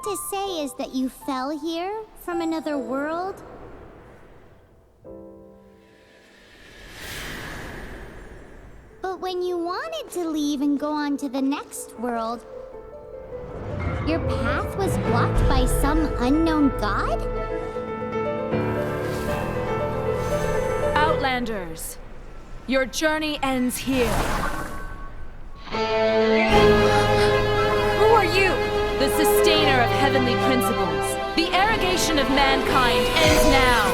to say is that you fell here from another world? But when you wanted to leave and go on to the next world, your path was blocked by some unknown god? Outlanders, your journey ends here. Who are you? The sustainer of heavenly principles. The arrogation of mankind ends now.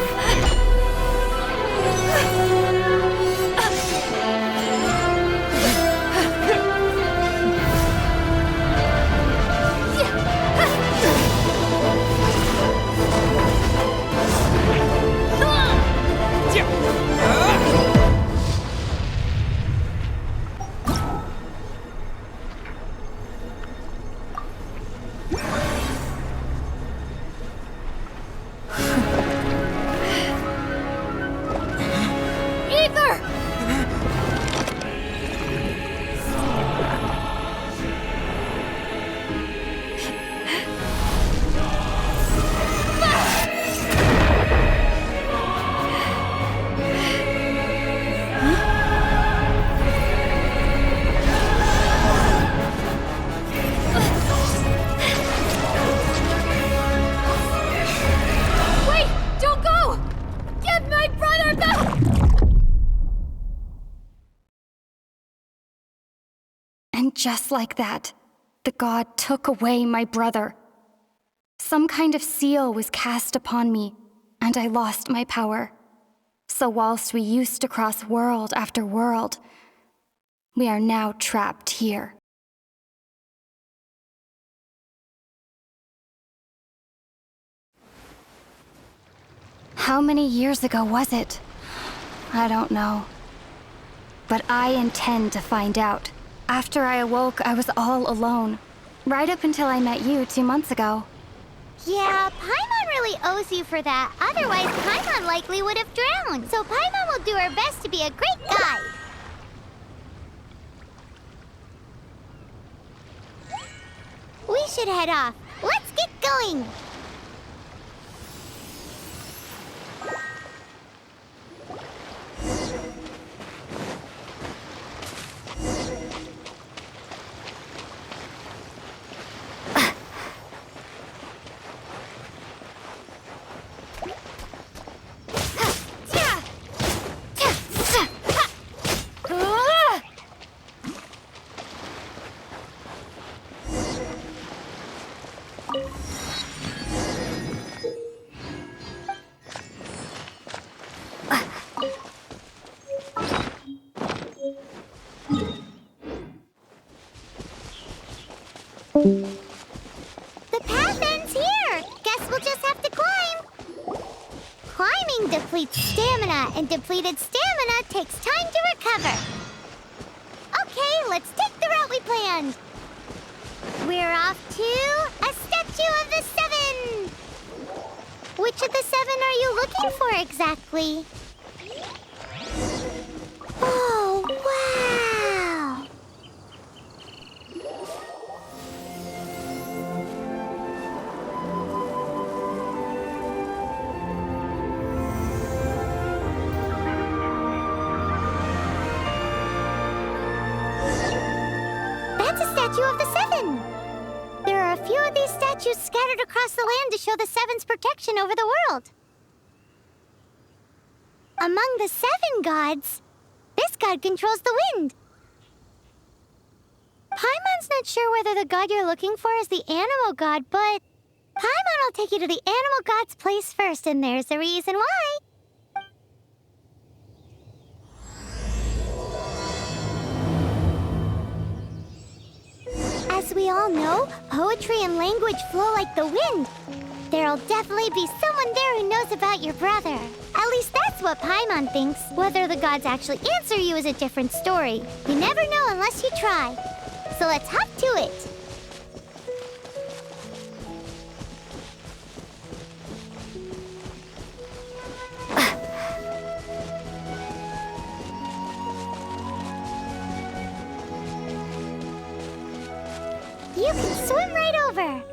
And just like that, the god took away my brother. Some kind of seal was cast upon me, and I lost my power. So whilst we used to cross world after world, we are now trapped here. How many years ago was it? I don't know. But I intend to find out. After I awoke, I was all alone. Right up until I met you 2 months ago. Yeah, Paimon really owes you for that. Otherwise, Paimon likely would have drowned. So Paimon will do her best to be a great guide. We should head off. Let's get going. The path ends here. Guess we'll just have to climb. Climbing depletes stamina, and depleted stamina takes time to recover. Okay, let's take the route we planned. We're off to a statue of the seven. Which of the seven are you looking for exactly? Oh, wow! That's a statue of the seven. There are a few of these statues scattered across the land to show the Seven's protection over the world. Among the seven gods, this god controls the wind. Paimon's not sure whether the god you're looking for is the animal god, but Paimon will take you to the animal god's place first, and there's a reason why. As we all know, poetry and language flow like the wind. There'll definitely be someone there who knows about your brother. At least that's what Paimon thinks. Whether the gods actually answer you is a different story. You never know unless you try. So let's hop to it. You can swim right over.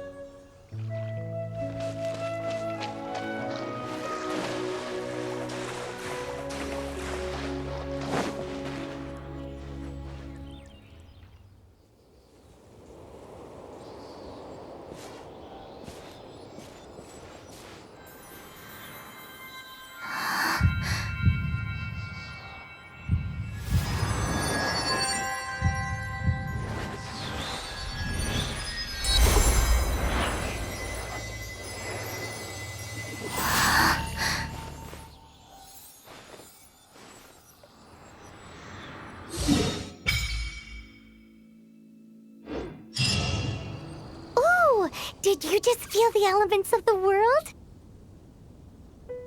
Did you just feel the elements of the world?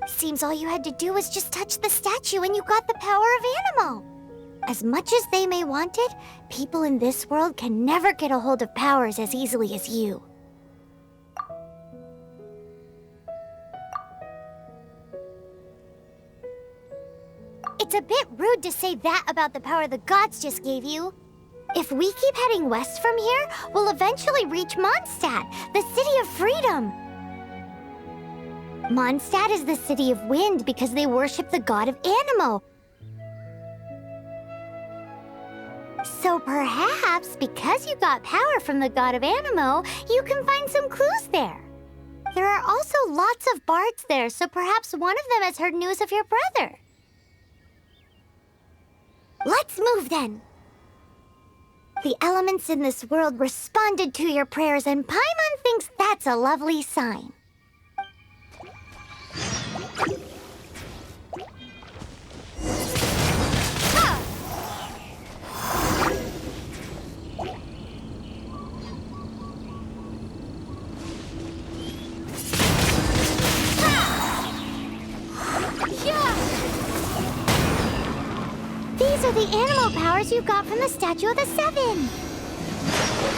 Seems all you had to do was just touch the statue and you got the power of Animo. As much as they may want it, people in this world can never get a hold of powers as easily as you. It's a bit rude to say that about the power the gods just gave you. If we keep heading west from here, we'll eventually reach Mondstadt, the city of freedom. Mondstadt is the city of wind because they worship the god of Animo. So perhaps, because you got power from the god of Animo, you can find some clues there. There are also lots of bards there, so perhaps one of them has heard news of your brother. Let's move then. The elements in this world responded to your prayers, and Paimon thinks that's a lovely sign. These are the animal powers you got from the Statue of the Seven.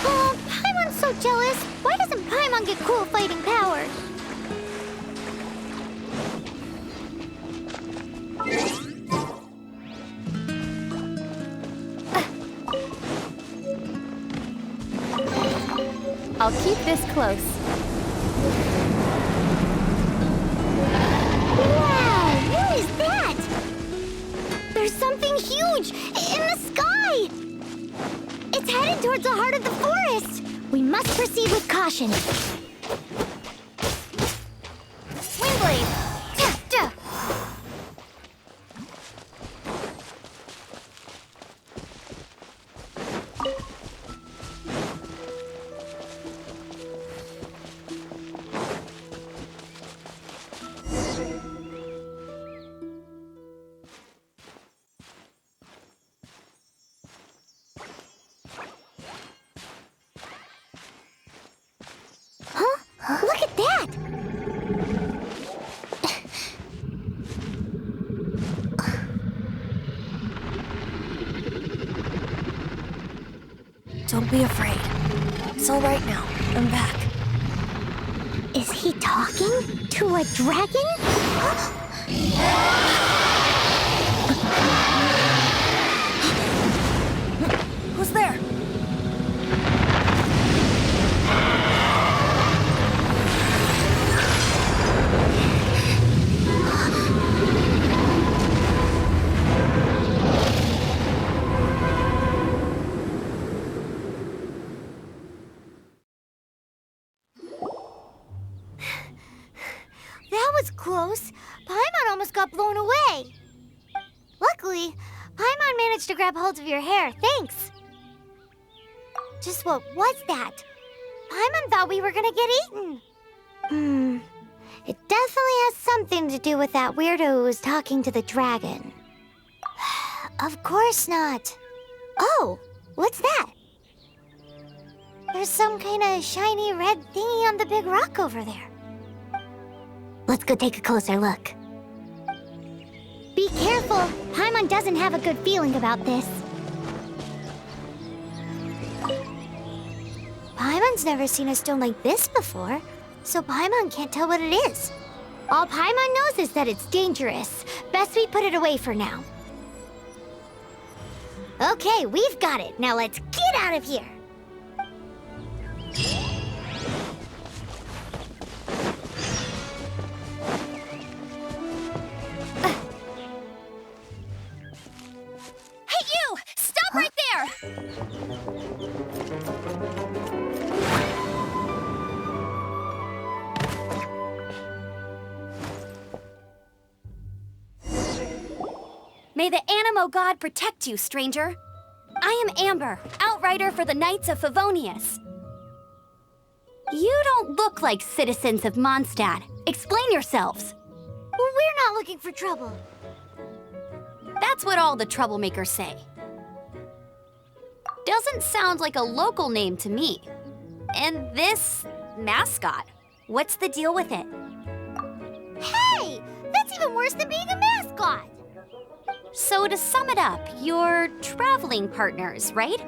Oh, Paimon's so jealous. Why doesn't Paimon get cool fighting powers? I'll keep this close. Wow, what is that? There's something huge in the sky! It's headed towards the heart of the forest! We must proceed with caution. Windblade! Duh. Look at that! Don't be afraid. It's all right now. I'm back. Is he talking to a dragon? Who's there? That was close. Paimon almost got blown away. Luckily, Paimon managed to grab hold of your hair. Thanks. Just what was that? Paimon thought we were gonna get eaten. It definitely has something to do with that weirdo who was talking to the dragon. Of course not. Oh, what's that? There's some kind of shiny red thingy on the big rock over there. Let's go take a closer look. Be careful. Paimon doesn't have a good feeling about this. Paimon's never seen a stone like this before, so Paimon can't tell what it is. All Paimon knows is that it's dangerous. Best we put it away for now. Okay, we've got it. Now let's get out of here. Hey, you! Stop right there! May the Animo god protect you, stranger. I am Amber, outrider for the Knights of Favonius. You don't look like citizens of Mondstadt. Explain yourselves. We're not looking for trouble. That's what all the troublemakers say. Doesn't sound like a local name to me. And this Mascot? What's the deal with it? Hey! That's even worse than being a mascot! So to sum it up, you're traveling partners, right?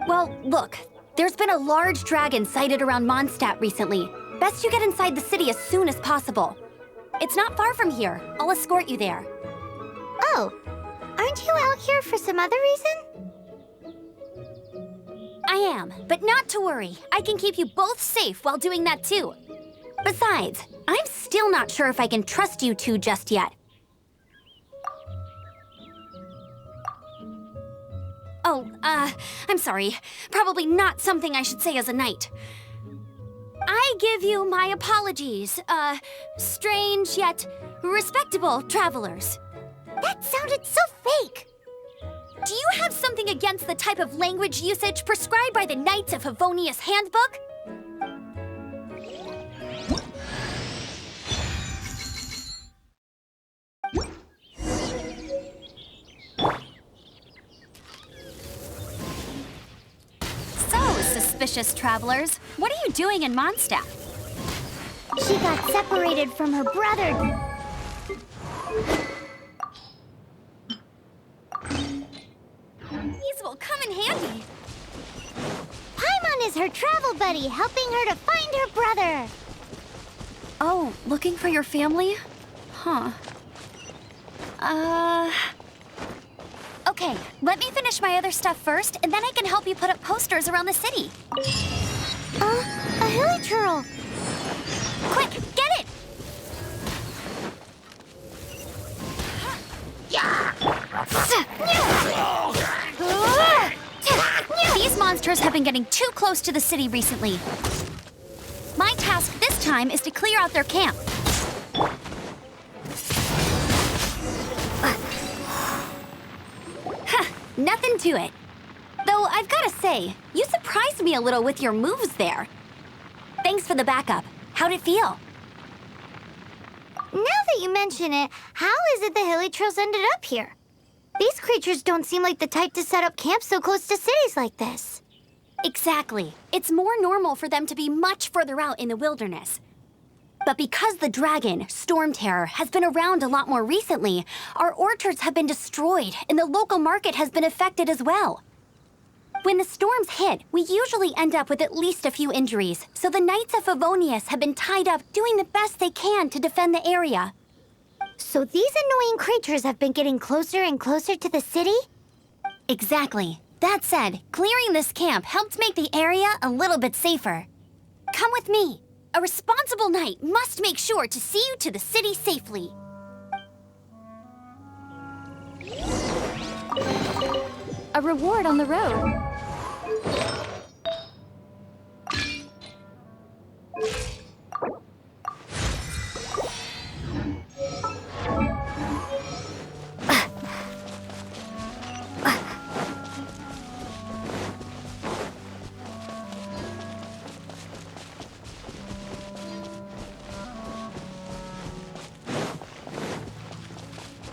Well, look, there's been a large dragon sighted around Mondstadt recently. Best you get inside the city as soon as possible. It's not far from here. I'll escort you there. Oh, aren't you out here for some other reason? I am, but not to worry. I can keep you both safe while doing that too. Besides, I'm still not sure if I can trust you two just yet. Oh, I'm sorry. Probably not something I should say as a knight. I give you my apologies, strange yet respectable travelers. That sounded so fake! Do you have something against the type of language usage prescribed by the Knights of Favonius Handbook? So, suspicious travelers, what are you doing in Mondstadt? She got separated from her brother. These will come in handy. Paimon is her travel buddy, helping her to find her brother. Oh, looking for your family? Huh. Okay, let me finish my other stuff first, and then I can help you put up posters around the city. A hilly churl. Quick, get it! These monsters have been getting too close to the city recently. My task this time is to clear out their camp. Nothing to it. Though I've gotta say, you surprised me a little with your moves there. Thanks for the backup. How'd it feel? Now that you mention it, how is it the hilly churls ended up here? These creatures don't seem like the type to set up camp so close to cities like this. Exactly. It's more normal for them to be much further out in the wilderness. But because the dragon, Storm Terror, has been around a lot more recently, our orchards have been destroyed and the local market has been affected as well. When the storms hit, we usually end up with at least a few injuries, so the Knights of Favonius have been tied up doing the best they can to defend the area. So these annoying creatures have been getting closer and closer to the city? Exactly. That said, clearing this camp helped make the area a little bit safer. Come with me. A responsible knight must make sure to see you to the city safely. A reward on the road.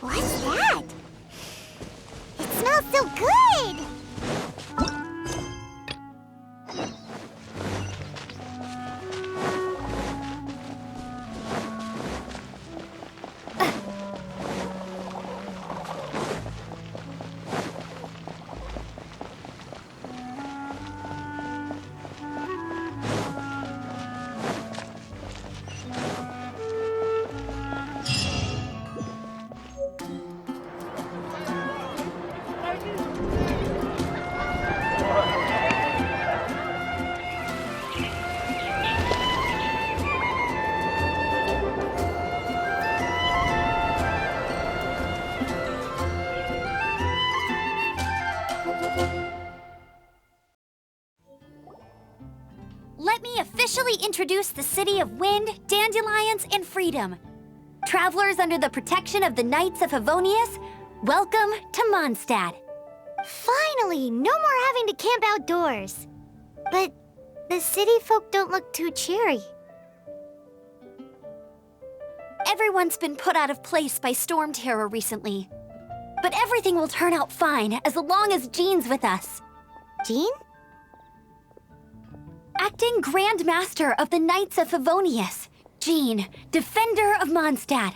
What's that? It smells so good! Let me officially introduce the city of wind, dandelions, and freedom. Travelers under the protection of the Knights of Favonius, welcome to Mondstadt. Finally, no more having to camp outdoors. But the city folk don't look too cheery. Everyone's been put out of place by Storm Terror recently. But everything will turn out fine as long as Jean's with us. Jean? Acting Grand Master of the Knights of Favonius, Jean, Defender of Mondstadt.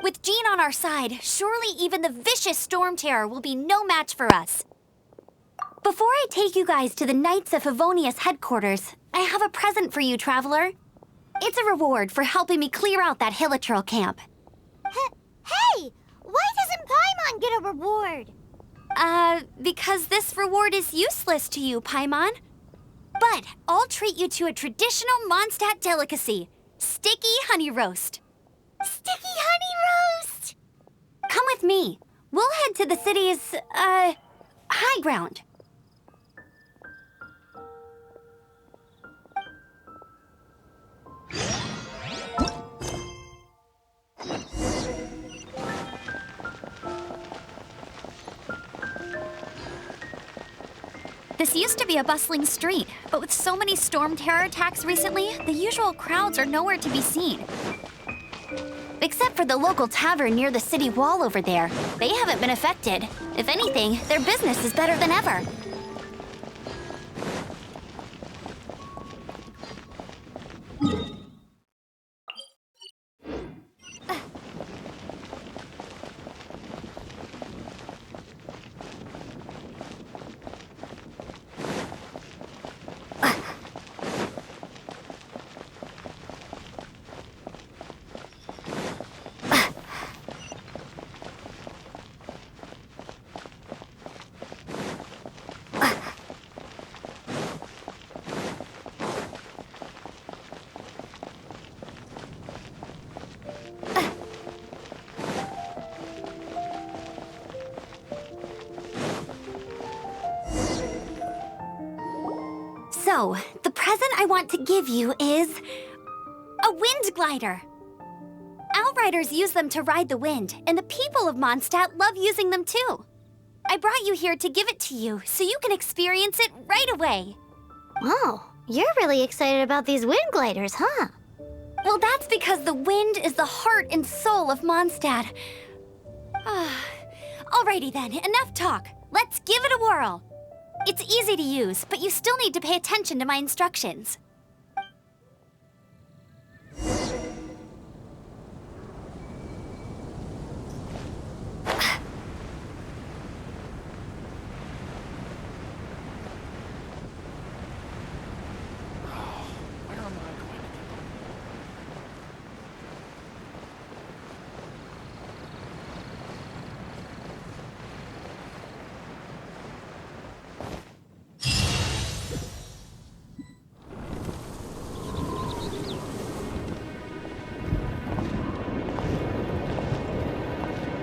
With Jean on our side, surely even the vicious Storm Terror will be no match for us. Before I take you guys to the Knights of Favonius headquarters, I have a present for you, Traveler. It's a reward for helping me clear out that Hilichurl camp. Hey! Why doesn't Paimon get a reward? Because this reward is useless to you, Paimon. But I'll treat you to a traditional Mondstadt delicacy, sticky honey roast. Sticky honey roast! Come with me. We'll head to the city's, high ground. This used to be a bustling street, but with so many Storm Terror attacks recently, the usual crowds are nowhere to be seen. Except for the local tavern near the city wall over there. They haven't been affected. If anything, their business is better than ever. So, the present I want to give you is a wind glider. Outriders use them to ride the wind, and the people of Mondstadt love using them too. I brought you here to give it to you, so you can experience it right away. Oh, you're really excited about these wind gliders, huh? Well, that's because the wind is the heart and soul of Mondstadt. Alrighty then, enough talk. Let's give it a whirl. It's easy to use, but you still need to pay attention to my instructions.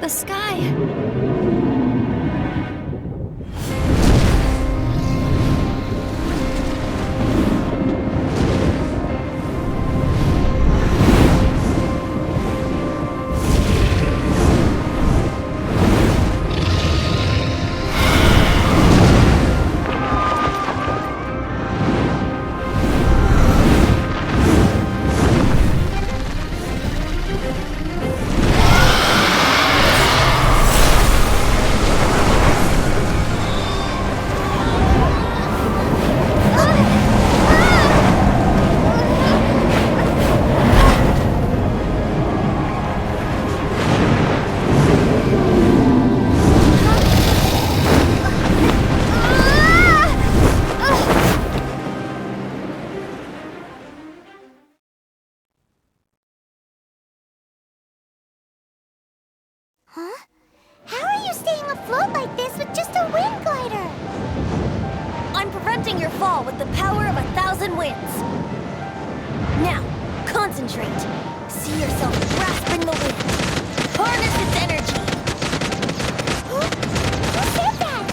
The sky. Huh? How are you staying afloat like this with just a wind glider? I'm preventing your fall with the power of 1,000 winds. Now, concentrate. See yourself grasping the wind. Harness its energy. Who said that?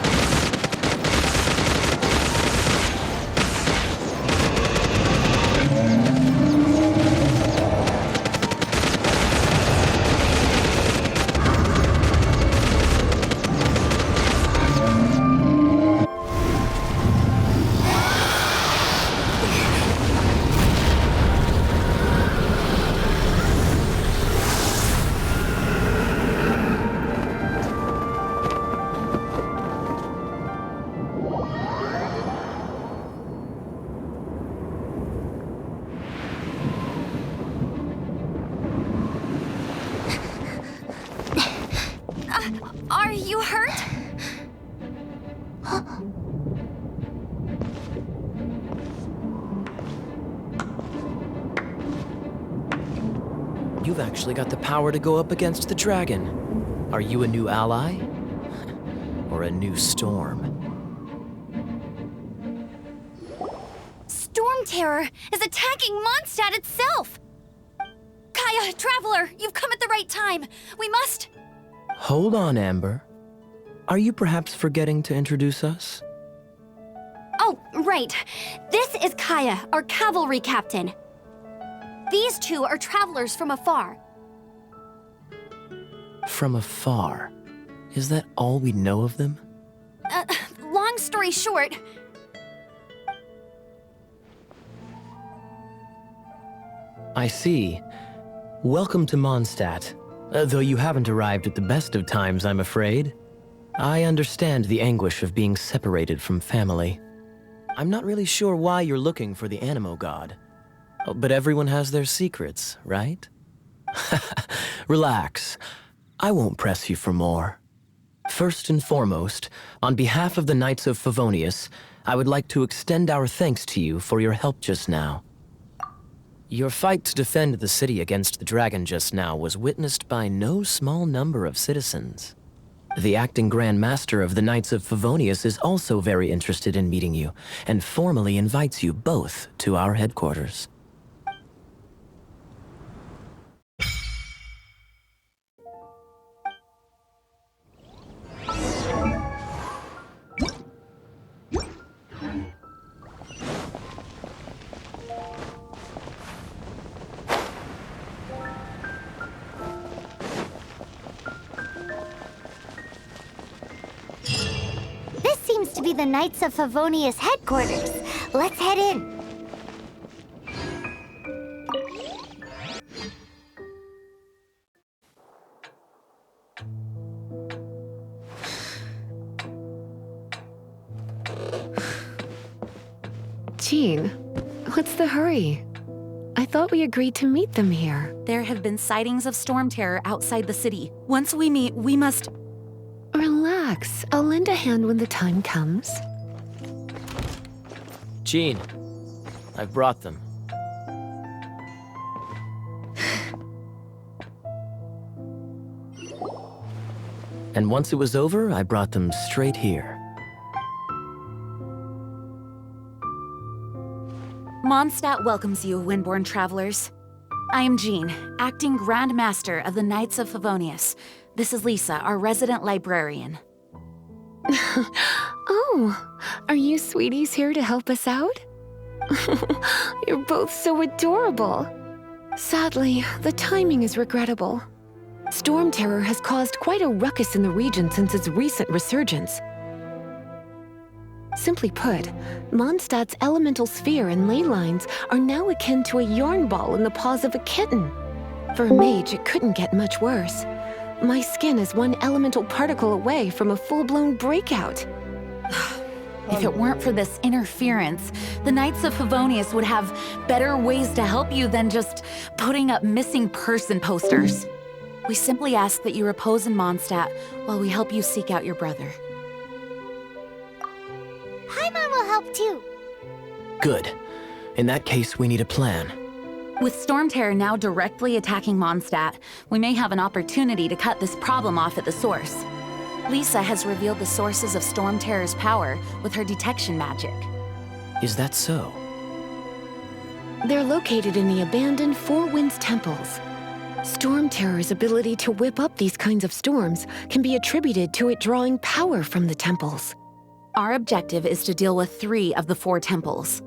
Are you hurt? You've actually got the power to go up against the dragon. Are you a new ally? Or a new storm? Storm Terror is attacking Mondstadt itself! KAEYA, Traveler, you've come at the right time. We must... Hold on, Amber. Are you perhaps forgetting to introduce us? Oh, right. This is KAEYA, our cavalry captain. These two are travelers from afar. From afar? Is that all we know of them? Long story short... I see. Welcome to Mondstadt. Though you haven't arrived at the best of times, I'm afraid. I understand the anguish of being separated from family. I'm not really sure why you're looking for the Animo God. But everyone has their secrets, right? Relax. I won't press you for more. First and foremost, on behalf of the Knights of Favonius, I would like to extend our thanks to you for your help just now. Your fight to defend the city against the dragon just now was witnessed by no small number of citizens. The acting Grand Master of the Knights of Favonius is also very interested in meeting you, and formally invites you both to our headquarters. This seems to be the Knights of Favonius headquarters. Let's head in. Jean, what's the hurry? I thought we agreed to meet them here. There have been sightings of storm terror outside the city. Once we meet, we must... Relax. I'll lend a hand when the time comes. Jean, I've brought them. And once it was over, I brought them straight here. Mondstadt welcomes you, Windborn travelers. I am Jean, acting Grand Master of the Knights of Favonius. This is Lisa, our resident librarian. Oh, are you sweeties here to help us out? You're both so adorable. Sadly, the timing is regrettable. Storm terror has caused quite a ruckus in the region since its recent resurgence. Simply put, Mondstadt's elemental sphere and ley lines are now akin to a yarn ball in the paws of a kitten. For a mage, it couldn't get much worse. My skin is one elemental particle away from a full-blown breakout. If it weren't for this interference, the Knights of Favonius would have better ways to help you than just putting up missing person posters. We simply ask that you repose in Mondstadt while we help you seek out your brother. Paimon will help too. Good. In that case, we need a plan. With Storm Terror now directly attacking Mondstadt, we may have an opportunity to cut this problem off at the source. Lisa has revealed the sources of Storm Terror's power with her detection magic. Is that so? They're located in the abandoned Four Winds temples. Storm Terror's ability to whip up these kinds of storms can be attributed to it drawing power from the temples. Our objective is to deal with 3 of the 4 temples.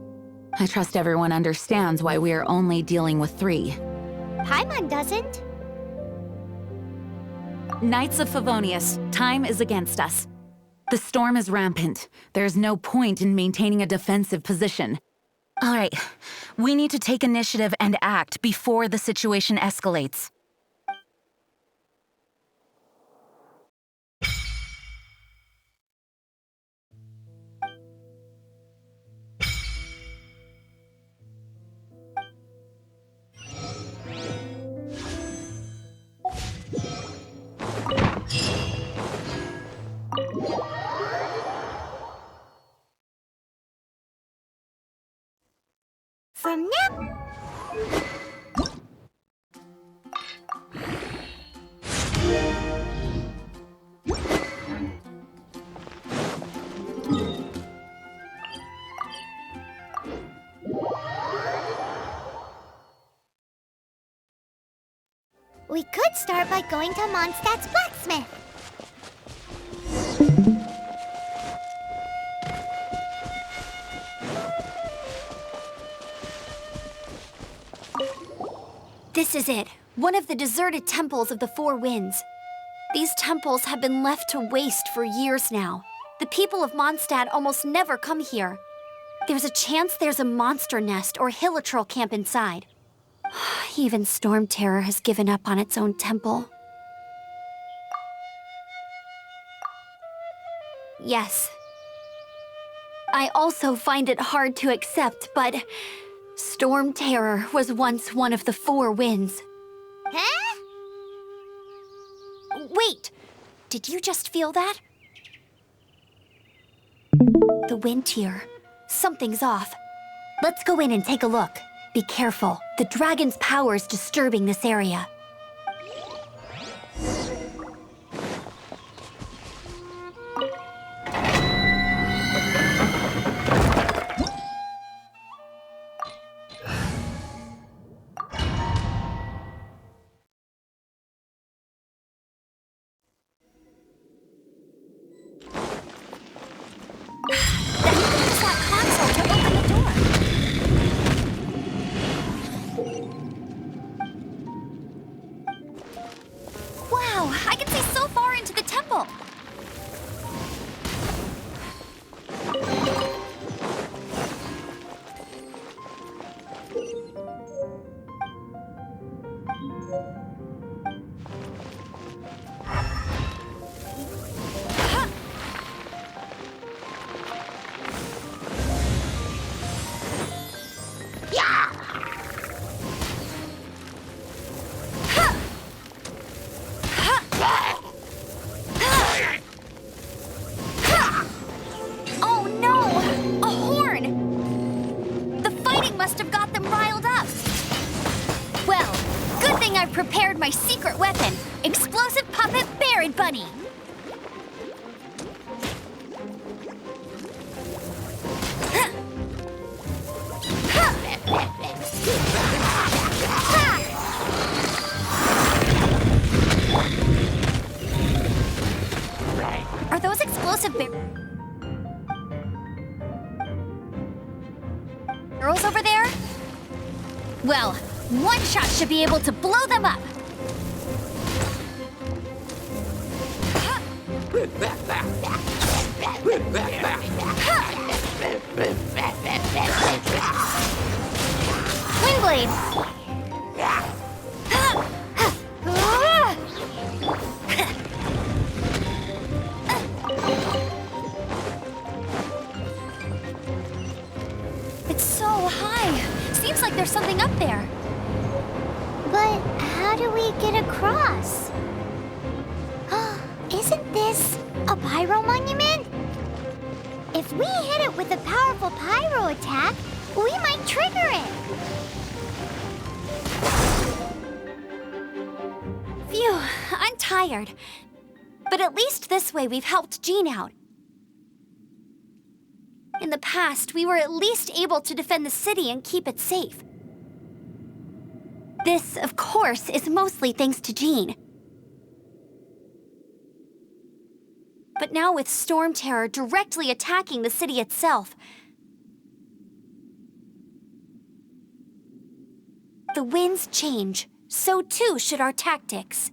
I trust everyone understands why we are only dealing with 3. Paimon doesn't. Knights of Favonius, time is against us. The storm is rampant. There's no point in maintaining a defensive position. All right, we need to take initiative and act before the situation escalates. We could start by going to Mondstadt's blacksmith. This is it. One of the deserted temples of the Four Winds. These temples have been left to waste for years now. The people of Mondstadt almost never come here. There's a chance there's a monster nest or hilitrol camp inside. Even Storm Terror has given up on its own temple. Yes. I also find it hard to accept, but Storm Terror was once one of the Four Winds. Huh? Wait! Did you just feel that? The wind here. Something's off. Let's go in and take a look. Be careful. The dragon's power is disturbing this area. I can see so far into the temple! Prepared my secret weapon, explosive puppet Barrett Bunny. Are those explosive barrels over there? Well, one shot should be able to blow them up. Wind blade. It's so high. Seems like there's something up there. But how do we get across? Isn't this a pyro monument? If we hit it with a powerful pyro attack, we might trigger it. Phew, I'm tired. But at least this way we've helped Jean out. In the past, we were at least able to defend the city and keep it safe. This, of course, is mostly thanks to Jean. But now with Storm Terror directly attacking the city itself, the winds change, so too should our tactics.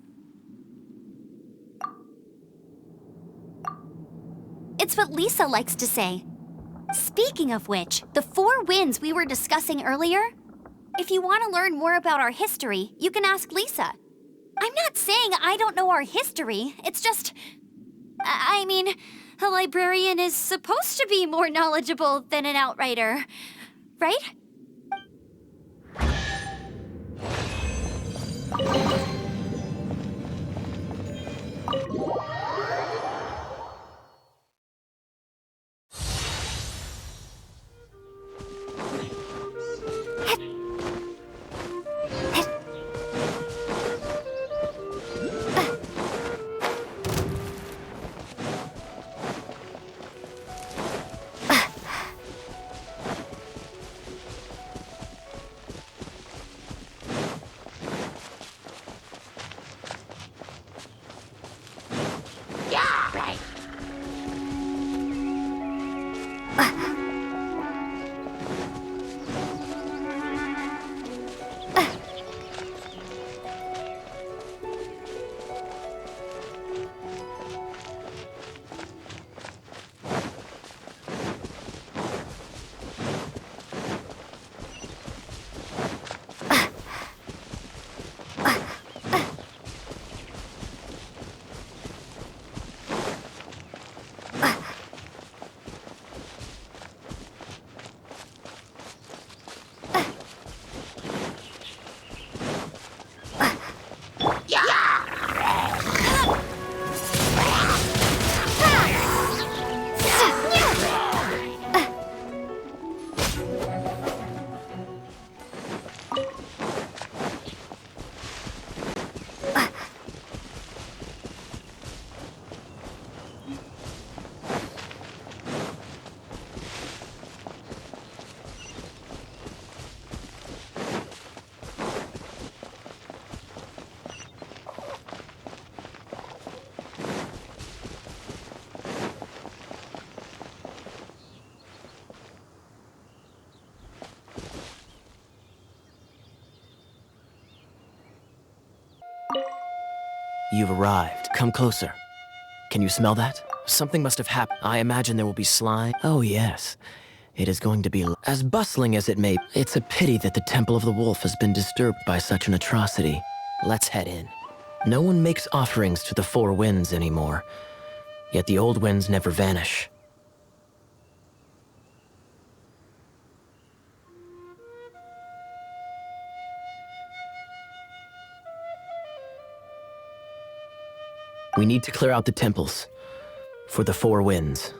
It's what Lisa likes to say. Speaking of which, the Four Winds we were discussing earlier, if you want to learn more about our history, you can ask Lisa. I'm not saying I don't know our history, it's just... I mean, a librarian is supposed to be more knowledgeable than an outrider, right? You've arrived. Come closer. Can you smell that? Something must have happened. I imagine there will be slime. Oh, yes. It is going to be as bustling as it may. It's a pity that the Temple of the Wolf has been disturbed by such an atrocity. Let's head in. No one makes offerings to the four winds anymore, yet the old winds never vanish. We need to clear out the temples for the four winds.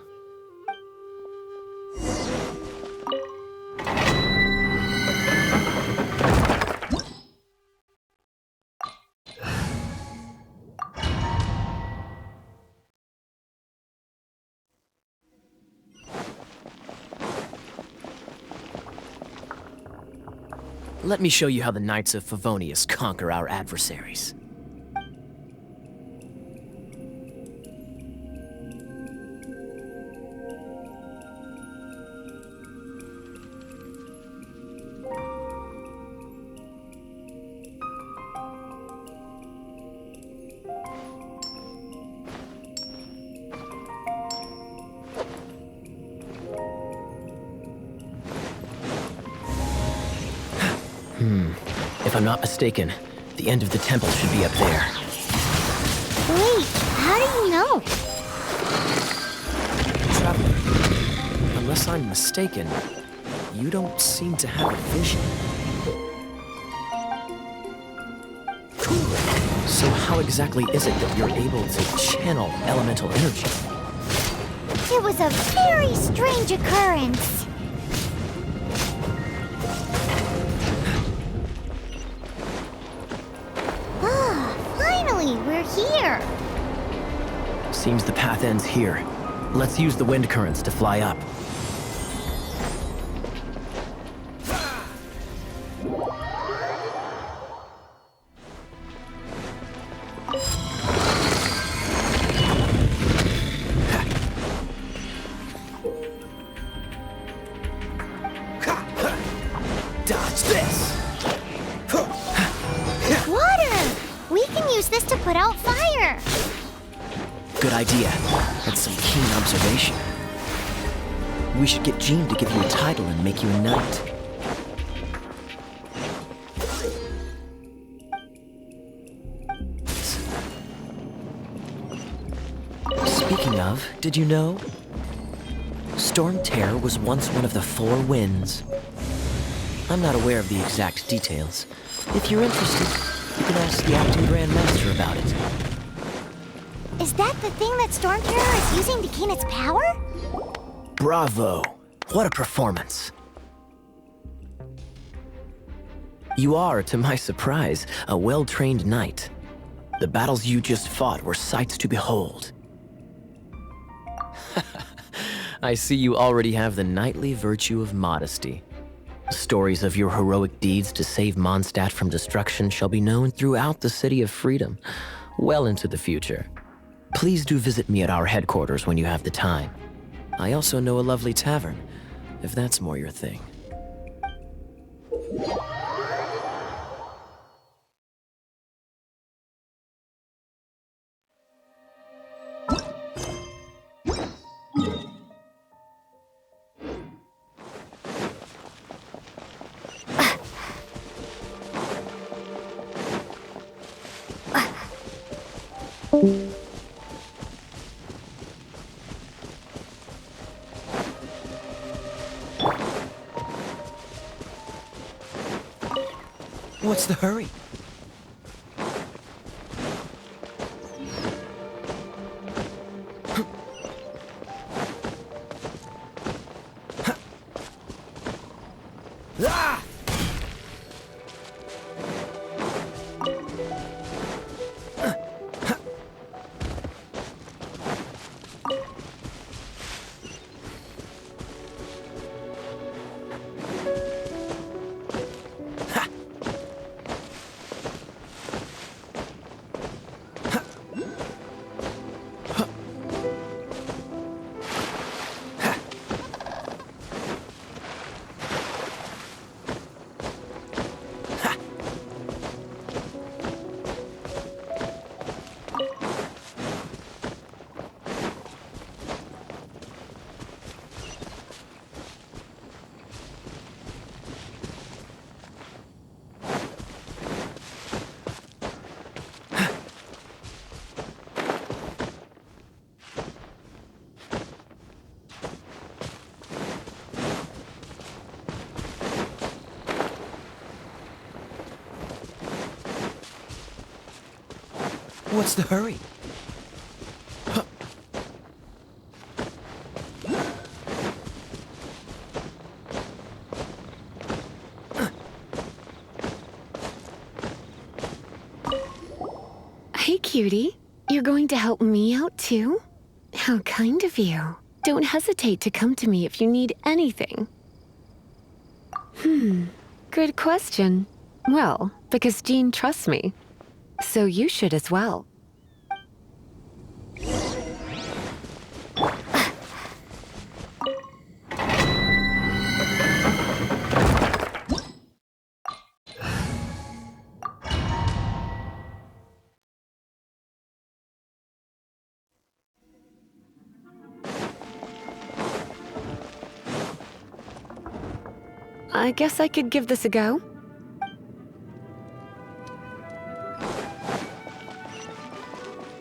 Let me show you how the Knights of Favonius conquer our adversaries. If I'm not mistaken, the end of the temple should be up there. Wait, how do you know? Traveler, unless I'm mistaken, you don't seem to have a vision. So how exactly is it that you're able to channel elemental energy? It was a very strange occurrence. Finally, we're here. Seems the path ends here. Let's use the wind currents to fly up. Dodge this! Water! We can use this to put out fire. Good idea. That's some keen observation. We should get Jean to give you a title and make you a knight. Speaking of, did you know? Storm Terror was once one of the four winds. I'm not aware of the exact details. If you're interested, you can ask the acting Grand Master about it. Is that the thing that Storm Terror is using to gain its power? Bravo! What a performance! You are, to my surprise, a well-trained knight. The battles you just fought were sights to behold. I see you already have the knightly virtue of modesty. Stories of your heroic deeds to save Mondstadt from destruction shall be known throughout the City of Freedom, well into the future. Please do visit me at our headquarters when you have the time. I also know a lovely tavern, if that's more your thing. What's the hurry? Ah! What's the hurry? Hey, cutie. You're going to help me out, too? How kind of you. Don't hesitate to come to me if you need anything. Good question. Well, because Jean trusts me. So you should as well. I guess I could give this a go.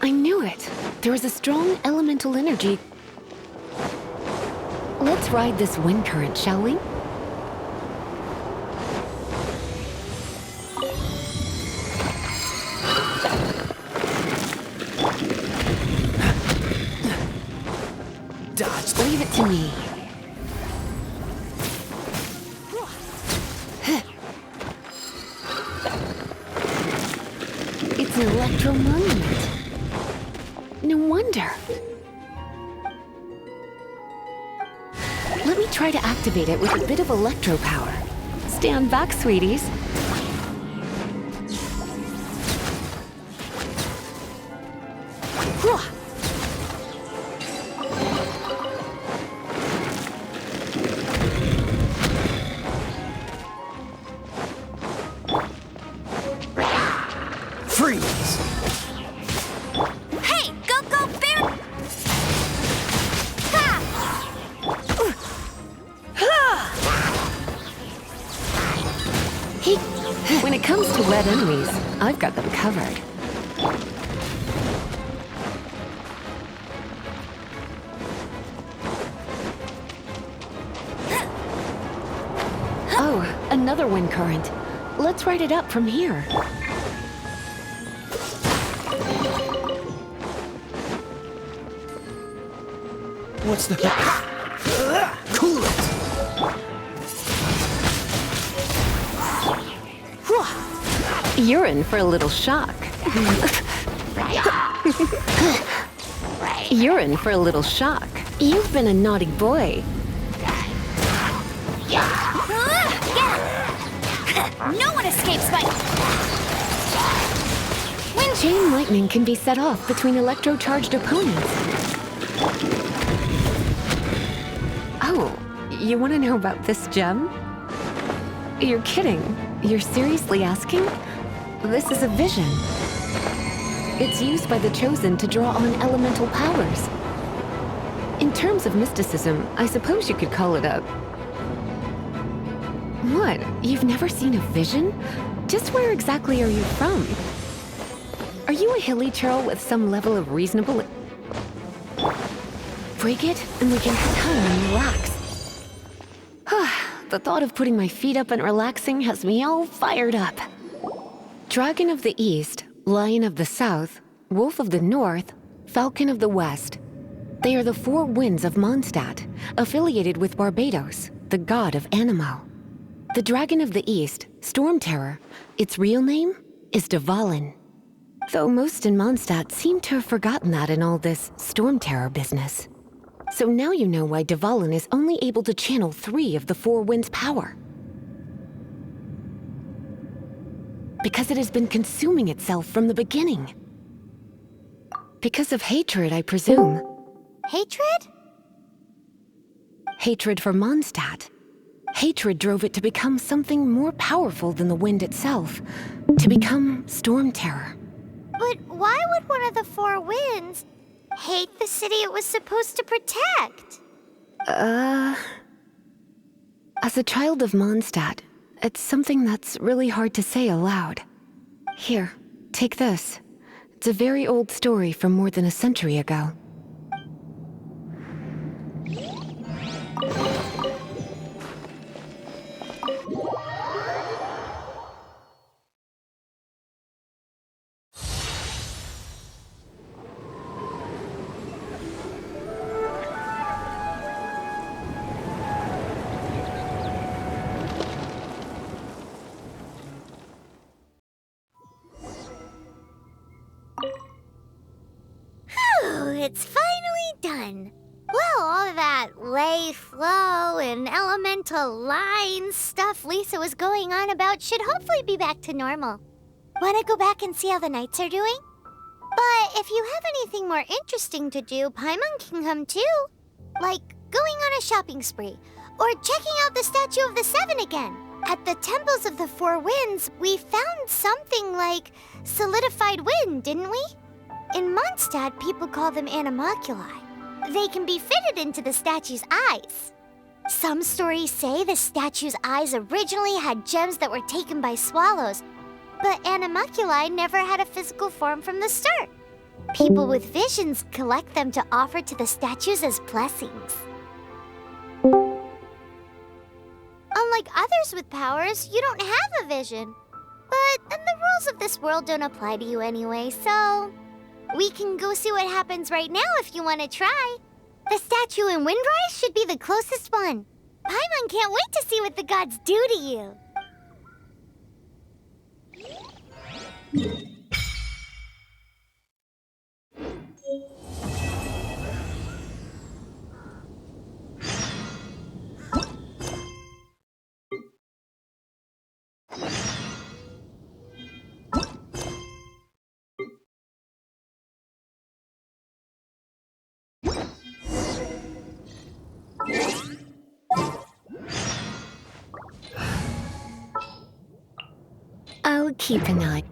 I knew it. There was a strong elemental energy. Let's ride this wind current, shall we? Dodge. Leave it to me. It's an electro monument. No wonder. Let me try to activate it with a bit of electro power. Stand back, sweeties. Freeze! Hey, go, bear! Hey, when it comes to wet enemies, I've got them covered. Oh, another wind current. Let's ride it up from here. What's the... Cool it! You're in for a little shock. You're in for a little shock. You've been a naughty boy. No one escapes my... Chain lightning can be set off between electro-charged opponents. Oh, you want to know about this gem? You're kidding. You're seriously asking? This is a vision. It's used by the Chosen to draw on elemental powers. In terms of mysticism, I suppose you could call it a... What? You've never seen a vision? Just where exactly are you from? Are you a hilly churl with some level of reasonable... Break it, and we can come and relax. The thought of putting my feet up and relaxing has me all fired up. Dragon of the East, Lion of the South, Wolf of the North, Falcon of the West. They are the four winds of Mondstadt, affiliated with Barbados, the god of Anemo. The Dragon of the East, Storm Terror, its real name is Dvalin. Though most in Mondstadt seem to have forgotten that in all this Storm Terror business. So now you know why Dvalin is only able to channel 3 of the 4 winds' power. Because it has been consuming itself from the beginning. Because of hatred, I presume. Hatred? Hatred for Mondstadt. Hatred drove it to become something more powerful than the wind itself. To become Storm Terror. But why would one of the 4 winds hate the city it was supposed to protect? As a child of Mondstadt, it's something that's really hard to say aloud. Here, take this. It's a very old story from more than a century ago. it's finally done. Well, all that lay, flow, and elemental lines stuff Lisa was going on about should hopefully be back to normal. Wanna go back and see how the knights are doing? But if you have anything more interesting to do, Paimon can come too. Like going on a shopping spree, or checking out the Statue of the Seven again. At the Temples of the Four Winds, we found something like solidified wind, didn't we? In Mondstadt, people call them animalculi. They can be fitted into the statue's eyes. Some stories say the statue's eyes originally had gems that were taken by swallows, but animalculi never had a physical form from the start. People with visions collect them to offer to the statues as blessings. Unlike others with powers, you don't have a vision. But the rules of this world don't apply to you anyway, so... we can go see what happens right now if you want to try. The statue in Windrise should be the closest one. Paimon can't wait to see what the gods do to you. I'll keep an eye.